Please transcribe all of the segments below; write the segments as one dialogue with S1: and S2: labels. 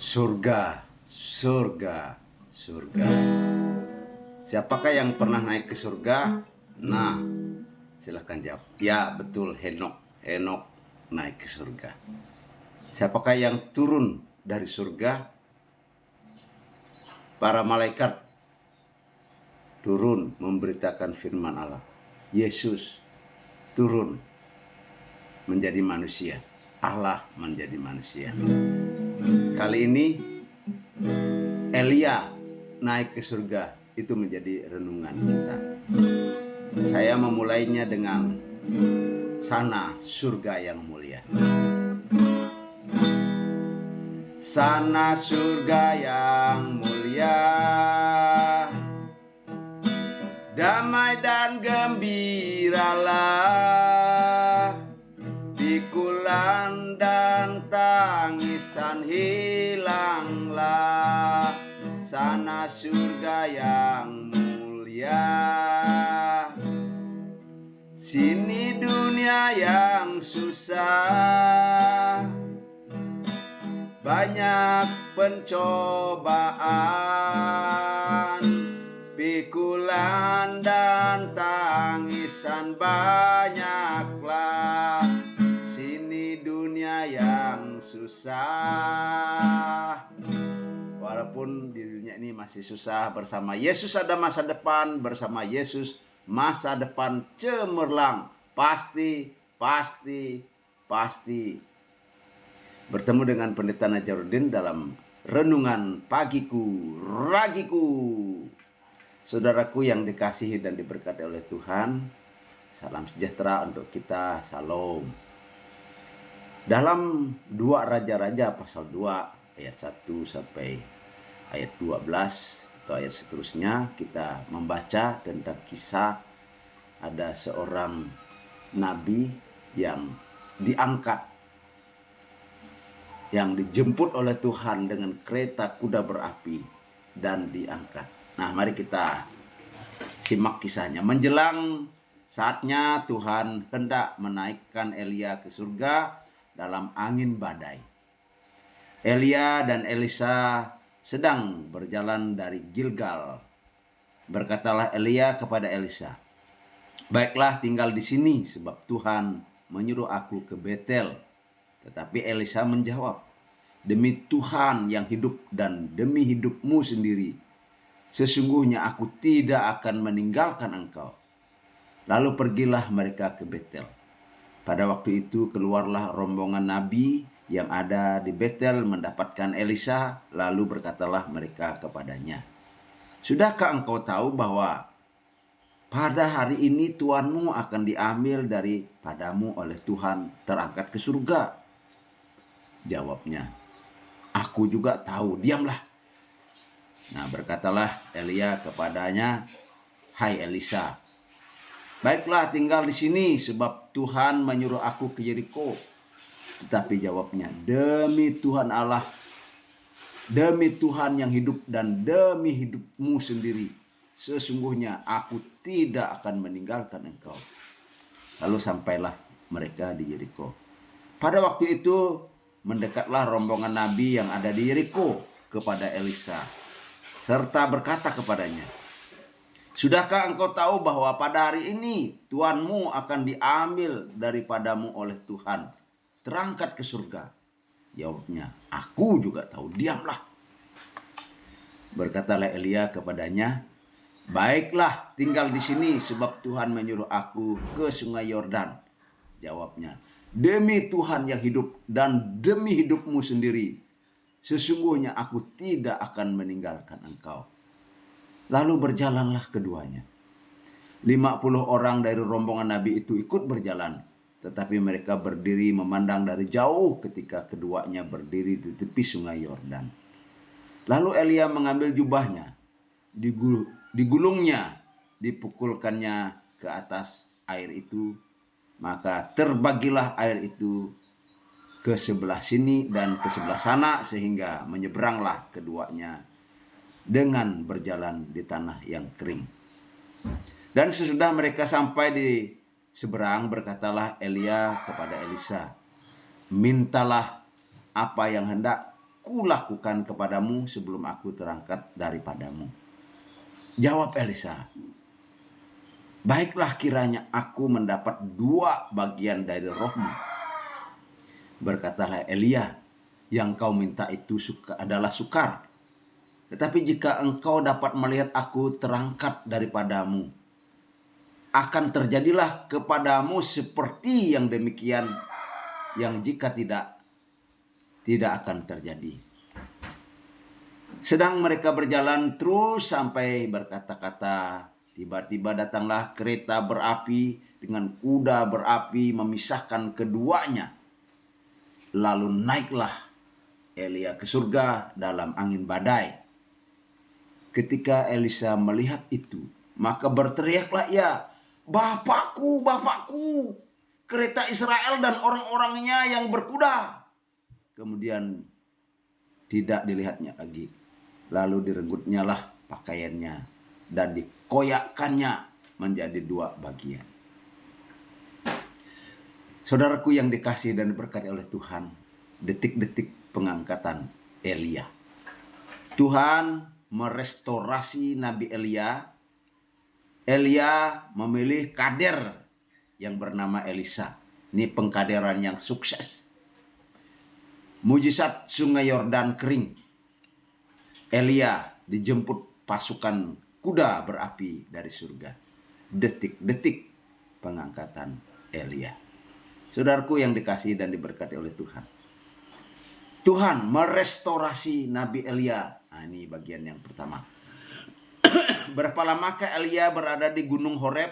S1: Surga, surga, surga. Siapakah yang pernah naik ke surga? Nah, silahkan jawab. Ya, betul, Henok. Henok naik ke surga. Siapakah yang turun dari surga? Para malaikat turun memberitakan firman Allah. Yesus turun menjadi manusia. Allah menjadi manusia. Kali ini Elia naik ke surga. Itu menjadi renungan kita. Saya memulainya dengan sana surga yang mulia. Sana surga yang mulia, damai dan gembiralah, pikulan dan tangisan hilanglah. Sana surga yang mulia, sini dunia yang susah, banyak pencobaan, pikulan dan tangisan banyaklah, sini dunia yang susah. Walaupun di dunia ini masih susah, bersama Yesus ada masa depan, bersama Yesus masa depan cemerlang, pasti. Bertemu dengan Pendeta Najarudin dalam renungan pagiku, ragiku. Saudaraku yang dikasihi dan diberkati oleh Tuhan, salam sejahtera untuk kita, salam. Dalam 2 Raja-Raja pasal 2 ayat 1 sampai ayat 12 atau ayat seterusnya, kita membaca tentang kisah ada seorang nabi yang diangkat, yang dijemput oleh Tuhan dengan kereta kuda berapi dan diangkat. Nah, mari kita simak kisahnya. Menjelang saatnya Tuhan hendak menaikkan Elia ke surga dalam angin badai. Elia dan Elisa sedang berjalan dari Gilgal. Berkatalah Elia kepada Elisa, "Baiklah, tinggal di sini sebab Tuhan menyuruh aku ke Betel." Tetapi Elisa menjawab, "Demi Tuhan yang hidup dan demi hidupmu sendiri, sesungguhnya aku tidak akan meninggalkan engkau." Lalu pergilah mereka ke Betel. Pada waktu itu keluarlah rombongan nabi yang ada di Betel mendapatkan Elisa, lalu berkatalah mereka kepadanya, "Sudahkah engkau tahu bahwa pada hari ini tuanmu akan diambil daripadamu oleh Tuhan, terangkat ke surga?" Jawabnya, "Aku juga tahu, diamlah." Nah, berkatalah Elia kepadanya, "Hai Elisa, baiklah tinggal di sini sebab Tuhan menyuruh aku ke Yeriko." Tetapi jawabnya, "Demi Tuhan Allah, demi Tuhan yang hidup dan demi hidupmu sendiri, sesungguhnya aku tidak akan meninggalkan engkau." Lalu sampailah mereka di Yeriko. Pada waktu itu mendekatlah rombongan nabi yang ada di Yeriko kepada Elisa, serta berkata kepadanya, "Sudahkah engkau tahu bahwa pada hari ini tuanmu akan diambil daripadamu oleh Tuhan, terangkat ke surga?" Jawabnya, "Aku juga tahu, diamlah." Berkatalah Elia kepadanya, "Baiklah, tinggal di sini sebab Tuhan menyuruh aku ke sungai Yordan." Jawabnya, "Demi Tuhan yang hidup dan demi hidupmu sendiri, sesungguhnya aku tidak akan meninggalkan engkau." Lalu berjalanlah keduanya. 50 orang dari rombongan nabi itu ikut berjalan, tetapi mereka berdiri memandang dari jauh ketika keduanya berdiri di tepi sungai Yordan. Lalu Elia mengambil jubahnya, digulungnya, dipukulkannya ke atas air itu, maka terbagilah air itu ke sebelah sini dan ke sebelah sana, sehingga menyeberanglah keduanya dengan berjalan di tanah yang kering. Dan sesudah mereka sampai di seberang, berkatalah Elia kepada Elisa, "Mintalah apa yang hendak aku lakukan kepadamu sebelum aku terangkat daripadamu? Jawab Elisa, baiklah kiranya aku mendapat 2 bagian dari rohmu. Berkatalah Elia, yang kau minta itu adalah sukar. Tetapi jika engkau dapat melihat aku terangkat daripadamu, akan terjadilah kepadamu seperti yang demikian, yang jika tidak akan terjadi. Sedang mereka berjalan terus sampai berkata-kata, tiba-tiba datanglah kereta berapi dengan kuda berapi memisahkan keduanya. Lalu naiklah Elia ke surga dalam angin badai. Ketika Elisa melihat itu, maka berteriaklah ia, Bapakku, Bapakku, kereta Israel dan orang-orangnya yang berkuda. Kemudian tidak dilihatnya lagi. Lalu direnggutnya lah pakaiannya dan dikoyakkannya menjadi 2 bagian. Saudaraku yang dikasihi dan diberkati oleh Tuhan, detik-detik pengangkatan Elia. Tuhan merestorasi Nabi Elia. Elia memilih kader yang bernama Elisa. Ini pengkaderan yang sukses. Mujizat sungai Yordan kering. Elia dijemput pasukan kuda berapi dari surga. Detik-detik pengangkatan Elia. Saudaraku yang dikasihi dan diberkati oleh Tuhan. Tuhan merestorasi Nabi Elia. Nah, ini bagian yang pertama. Berapa lamakah Elia berada di Gunung Horeb?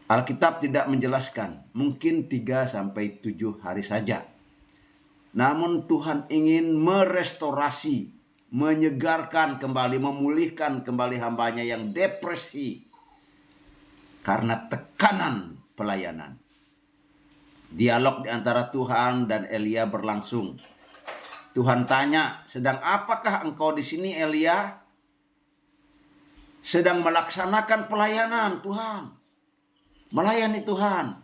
S1: Alkitab tidak menjelaskan. Mungkin 3-7 hari saja. Namun Tuhan ingin merestorasi, menyegarkan kembali, memulihkan kembali hambanya yang depresi karena tekanan pelayanan. Dialog di antara Tuhan dan Elia berlangsung. Tuhan tanya, sedang apakah engkau di sini Elia? Sedang melaksanakan pelayanan Tuhan. Melayani Tuhan.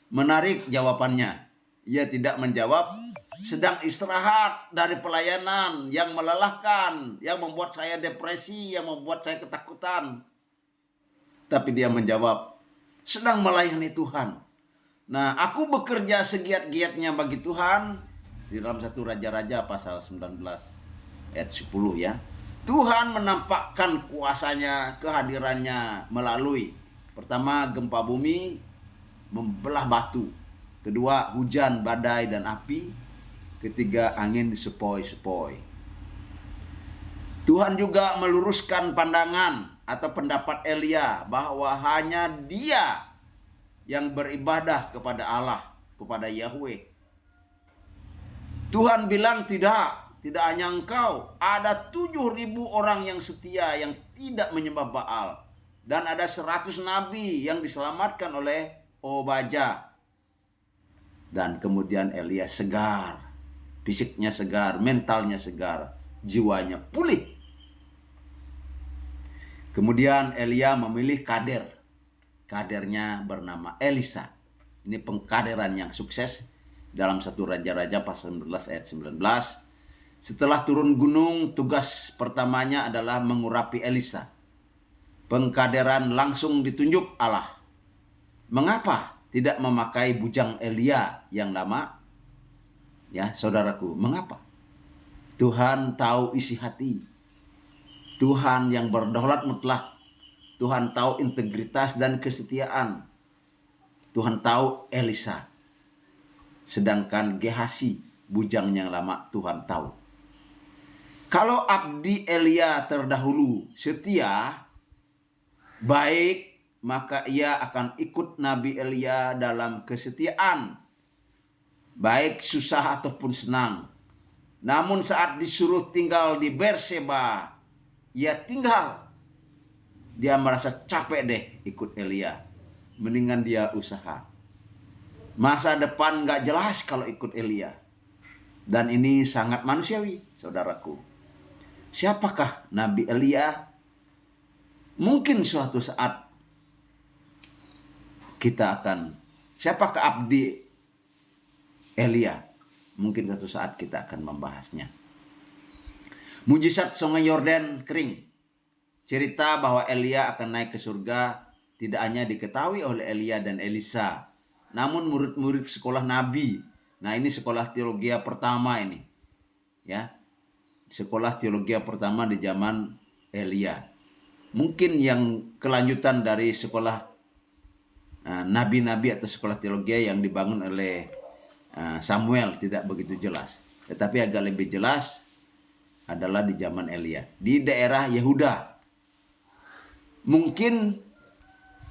S1: Menarik jawabannya. Ia tidak menjawab, sedang istirahat dari pelayanan yang melelahkan, yang membuat saya depresi, yang membuat saya ketakutan. Tapi dia menjawab, sedang melayani Tuhan. Nah, aku bekerja segiat-giatnya bagi Tuhan. Di dalam 1 Raja-Raja pasal 19 ayat 10 ya. Tuhan menampakkan kuasanya, kehadirannya melalui pertama gempa bumi membelah batu, kedua hujan, badai dan api, ketiga angin sepoi-sepoi. Tuhan juga meluruskan pandangan atau pendapat Elia bahwa hanya dia yang beribadah kepada Allah, kepada Yahweh. Tuhan bilang tidak hanya engkau, ada 7.000 orang yang setia yang tidak menyembah Baal. Dan ada 100 nabi yang diselamatkan oleh Obaja. Dan kemudian Elia segar, fisiknya segar, mentalnya segar, jiwanya pulih. Kemudian Elia memilih kader. Kadernya bernama Elisa. Ini pengkaderan yang sukses. Dalam 1 Raja-Raja pasal 19 ayat 19. Setelah turun gunung, tugas pertamanya adalah mengurapi Elisa. Pengkaderan langsung ditunjuk Allah. Mengapa tidak memakai bujang Elia yang lama? Ya, saudaraku, mengapa? Tuhan tahu isi hati. Tuhan yang berdaulat mutlak. Tuhan tahu integritas dan kesetiaan. Tuhan tahu Elisa. Sedangkan Gehasi, bujang yang lama, Tuhan tahu. Kalau abdi Elia terdahulu setia, baik, maka ia akan ikut Nabi Elia dalam kesetiaan, baik susah ataupun senang. Namun saat disuruh tinggal di Berseba, ia tinggal. Dia merasa capek deh ikut Elia. Mendingan dia usaha. Masa depan gak jelas kalau ikut Elia. Dan ini sangat manusiawi, saudaraku. Siapakah Nabi Elia? Mungkin suatu saat kita akan, siapakah abdi Elia? Mungkin satu saat kita akan membahasnya. Mujizat Sungai Yordan kering. Cerita bahwa Elia akan naik ke surga tidak hanya diketahui oleh Elia dan Elisa, namun murid-murid sekolah Nabi. Nah, ini sekolah teologi pertama ini. Ya. Sekolah teologi pertama di zaman Elia. Mungkin yang kelanjutan dari sekolah nabi-nabi atau sekolah teologi yang dibangun oleh Samuel tidak begitu jelas. Tetapi agak lebih jelas adalah di zaman Elia. Di daerah Yehuda. Mungkin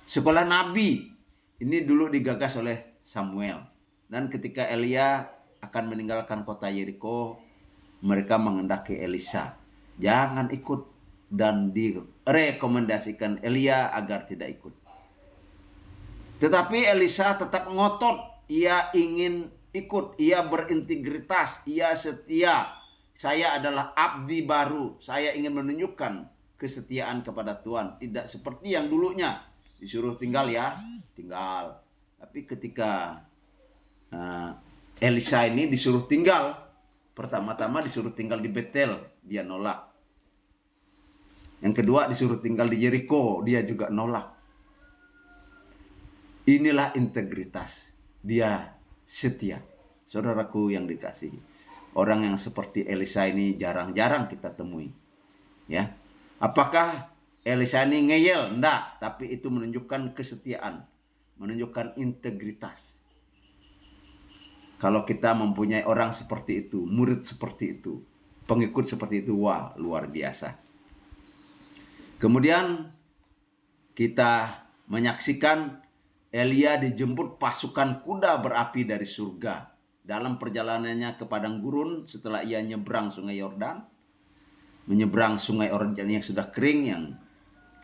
S1: sekolah nabi ini dulu digagas oleh Samuel. Dan ketika Elia akan meninggalkan kota Yeriko, mereka mengendaki Elisa, jangan ikut, dan direkomendasikan Elia agar tidak ikut. Tetapi Elisa tetap ngotot, ia ingin ikut, ia berintegritas, ia setia. Saya adalah abdi baru, saya ingin menunjukkan kesetiaan kepada Tuhan. Tidak seperti yang dulunya disuruh tinggal ya, tinggal. Tapi ketika Elisa ini disuruh tinggal, pertama-tama disuruh tinggal di Betel, dia nolak. Yang kedua disuruh tinggal di Yeriko, dia juga nolak. Inilah integritas, dia setia. Saudaraku yang dikasihi, orang yang seperti Elisa ini jarang-jarang kita temui. Ya, apakah Elisa ini ngeyel? Enggak, tapi itu menunjukkan kesetiaan, menunjukkan integritas. Kalau kita mempunyai orang seperti itu, murid seperti itu, pengikut seperti itu, wah, luar biasa. Kemudian kita menyaksikan Elia dijemput pasukan kuda berapi dari surga dalam perjalanannya ke padang gurun setelah ia nyebrang sungai Yordan. Menyeberang sungai Yordan yang sudah kering, yang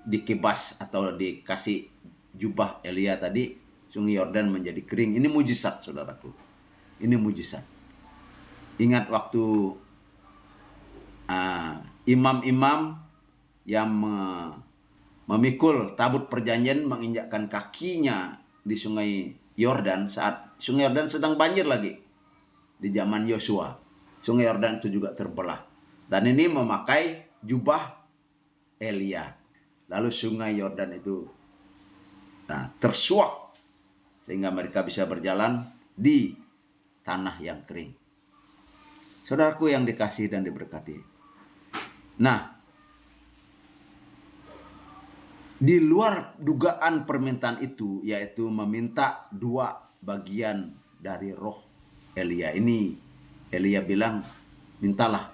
S1: dikibas atau dikasih jubah Elia tadi, sungai Yordan menjadi kering. Ini mujizat, saudaraku. Ini mujizat. Ingat waktu imam-imam yang memikul tabut perjanjian menginjakkan kakinya di sungai Yordan saat sungai Yordan sedang banjir lagi di zaman Yosua. Sungai Yordan itu juga terbelah. Dan ini memakai jubah Elia. Lalu sungai Yordan itu tersuak sehingga mereka bisa berjalan di tanah yang kering. Saudaraku yang dikasihi dan diberkati. Nah, di luar dugaan permintaan itu, yaitu meminta 2 bagian dari roh Elia. Ini Elia bilang, mintalah.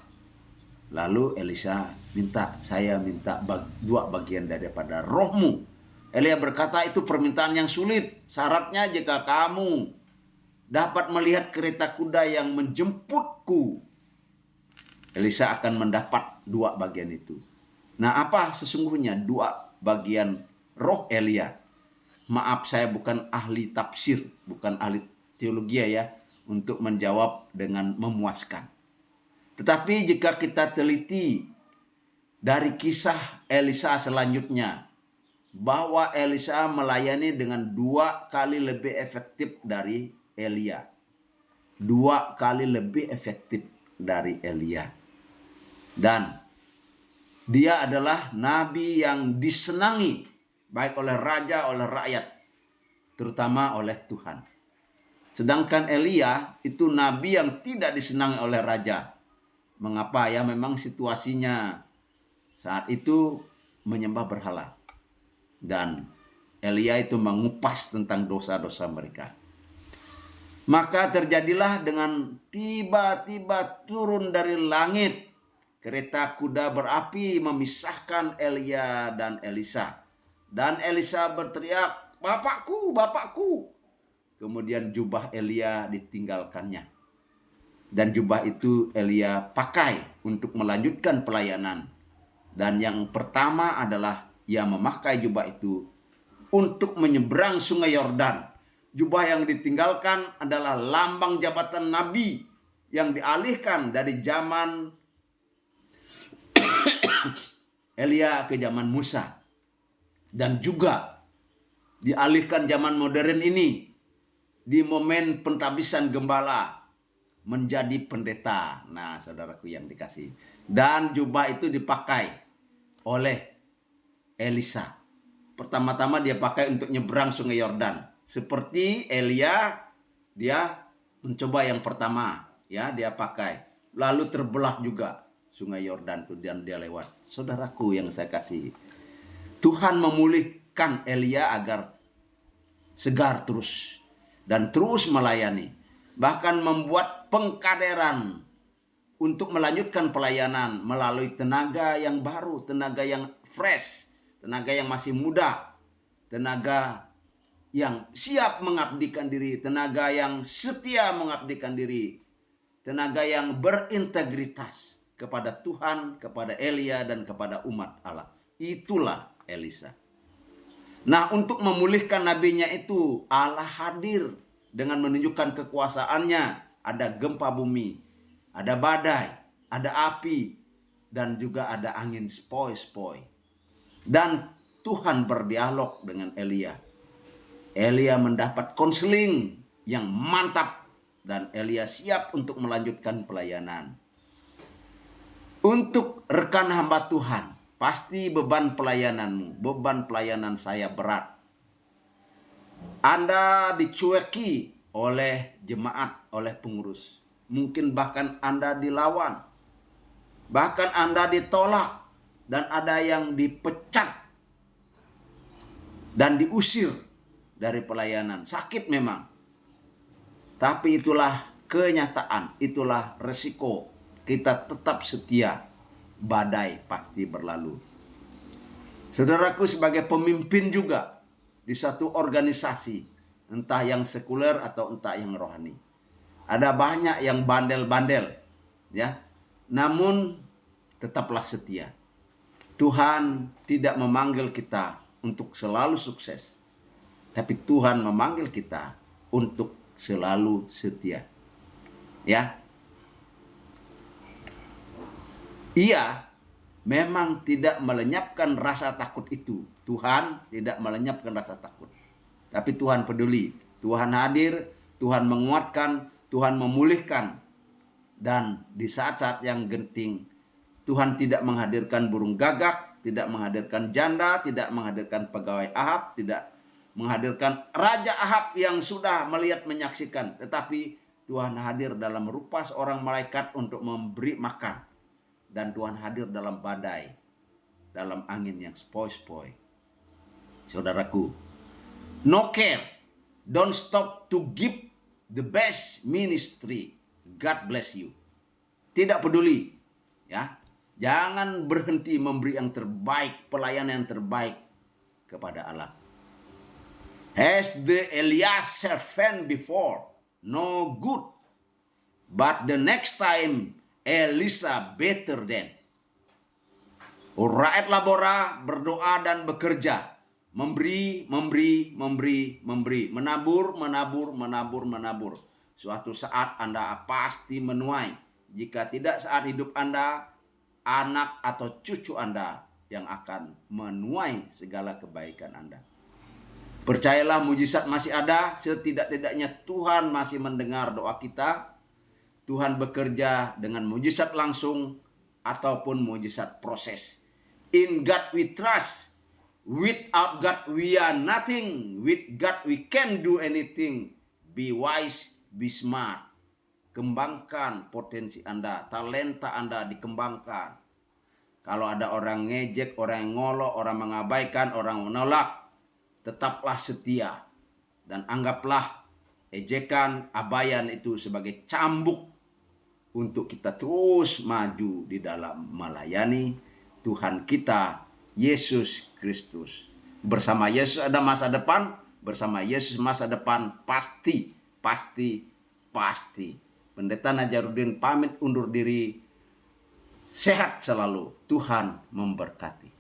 S1: Lalu Elisa minta, saya minta 2 bagian daripada rohmu. Elia berkata, itu permintaan yang sulit. Syaratnya jika kamu dapat melihat kereta kuda yang menjemputku, Elisa akan mendapat 2 bagian itu. Nah, apa sesungguhnya 2 bagian roh Elia? Maaf, saya bukan ahli tafsir, bukan ahli teologi ya, untuk menjawab dengan memuaskan. Tetapi jika kita teliti dari kisah Elisa selanjutnya, bahwa Elisa melayani dengan 2 kali lebih efektif dari Elia. 2 kali lebih efektif dari Elia. Dan dia adalah nabi yang disenangi baik oleh raja, oleh rakyat, terutama oleh Tuhan. Sedangkan Elia itu nabi yang tidak disenangi oleh raja. Mengapa? Ya memang situasinya saat itu menyembah berhala. Dan Elia itu mengupas tentang dosa-dosa mereka. Maka terjadilah dengan tiba-tiba turun dari langit kereta kuda berapi memisahkan Elia dan Elisa. Dan Elisa berteriak, "Bapakku, bapakku." Kemudian jubah Elia ditinggalkannya. Dan jubah itu Elia pakai untuk melanjutkan pelayanan. Dan yang pertama adalah ia memakai jubah itu untuk menyeberang sungai Yordan. Jubah yang ditinggalkan adalah lambang jabatan nabi yang dialihkan dari zaman Elia ke zaman Musa. Dan juga dialihkan zaman modern ini di momen pentabisan gembala. menjadi pendeta. Nah, saudaraku yang dikasih. Dan jubah itu dipakai oleh Elisa. Pertama-tama dia pakai untuk nyebrang sungai Yordan. Seperti Elia, dia mencoba yang pertama, ya, dia pakai. Lalu terbelah juga sungai Yordan itu dan dia lewat. Saudaraku yang saya kasih, Tuhan memulihkan Elia agar segar terus dan terus melayani. Bahkan membuat pengkaderan untuk melanjutkan pelayanan melalui tenaga yang baru, tenaga yang fresh, tenaga yang masih muda, tenaga yang siap mengabdikan diri, tenaga yang setia mengabdikan diri, tenaga yang berintegritas kepada Tuhan, kepada Elia, dan kepada umat Allah. Itulah Elisa. Nah, untuk memulihkan nabinya itu, Allah hadir dengan menunjukkan kekuasaannya. Ada gempa bumi, ada badai, ada api, dan juga ada angin sepoi-sepoi. Dan Tuhan berdialog dengan Elia. Elia mendapat konseling yang mantap dan Elia siap untuk melanjutkan pelayanan. Untuk rekan hamba Tuhan, pasti beban pelayananmu, beban pelayanan saya berat. Anda dicueki oleh jemaat, oleh pengurus. Mungkin bahkan Anda dilawan. Bahkan Anda ditolak. Dan ada yang dipecat. Dan diusir dari pelayanan. Sakit memang. Tapi itulah kenyataan. Itulah resiko. Kita tetap setia. Badai pasti berlalu. Saudaraku, sebagai pemimpin juga di satu organisasi, entah yang sekuler atau entah yang rohani, ada banyak yang bandel-bandel, ya. Namun tetaplah setia. Tuhan tidak memanggil kita untuk selalu sukses, tapi Tuhan memanggil kita untuk selalu setia. Ya. Ia memang tidak melenyapkan rasa takut itu. Tuhan tidak melenyapkan rasa takut. Tapi Tuhan peduli. Tuhan hadir, Tuhan menguatkan, Tuhan memulihkan. Dan di saat-saat yang genting, Tuhan tidak menghadirkan burung gagak, tidak menghadirkan janda, tidak menghadirkan pegawai Ahab, tidak menghadirkan Raja Ahab yang sudah melihat menyaksikan. Tetapi Tuhan hadir dalam rupa seorang malaikat untuk memberi makan. Dan Tuhan hadir dalam badai, dalam angin yang sepoi-sepoi. Saudaraku, no care, don't stop to give the best ministry. God bless you. Tidak peduli, ya. Jangan berhenti memberi yang terbaik, pelayanan yang terbaik kepada Allah. Has the Elias servant before? No good. But the next time, Elisa better than. Rakyat Labora berdoa dan bekerja. Memberi. Menabur. Suatu saat Anda pasti menuai. Jika tidak saat hidup Anda, anak atau cucu Anda yang akan menuai segala kebaikan Anda. Percayalah, mujizat masih ada. Setidak-tidaknya Tuhan masih mendengar doa kita. Tuhan bekerja dengan mujizat langsung ataupun mujizat proses. In God we trust. Without God we are nothing. With God we can do anything. Be wise, be smart. Kembangkan potensi Anda, talenta Anda dikembangkan. Kalau ada orang ngejek, orang yang ngolok, orang mengabaikan, orang menolak, tetaplah setia. Dan anggaplah ejekan, abaian itu sebagai cambuk untuk kita terus maju di dalam melayani Tuhan kita, Yesus Kristus. Bersama Yesus ada masa depan, bersama Yesus masa depan pasti. Pendeta Najarudin pamit undur diri. Sehat selalu, Tuhan memberkati.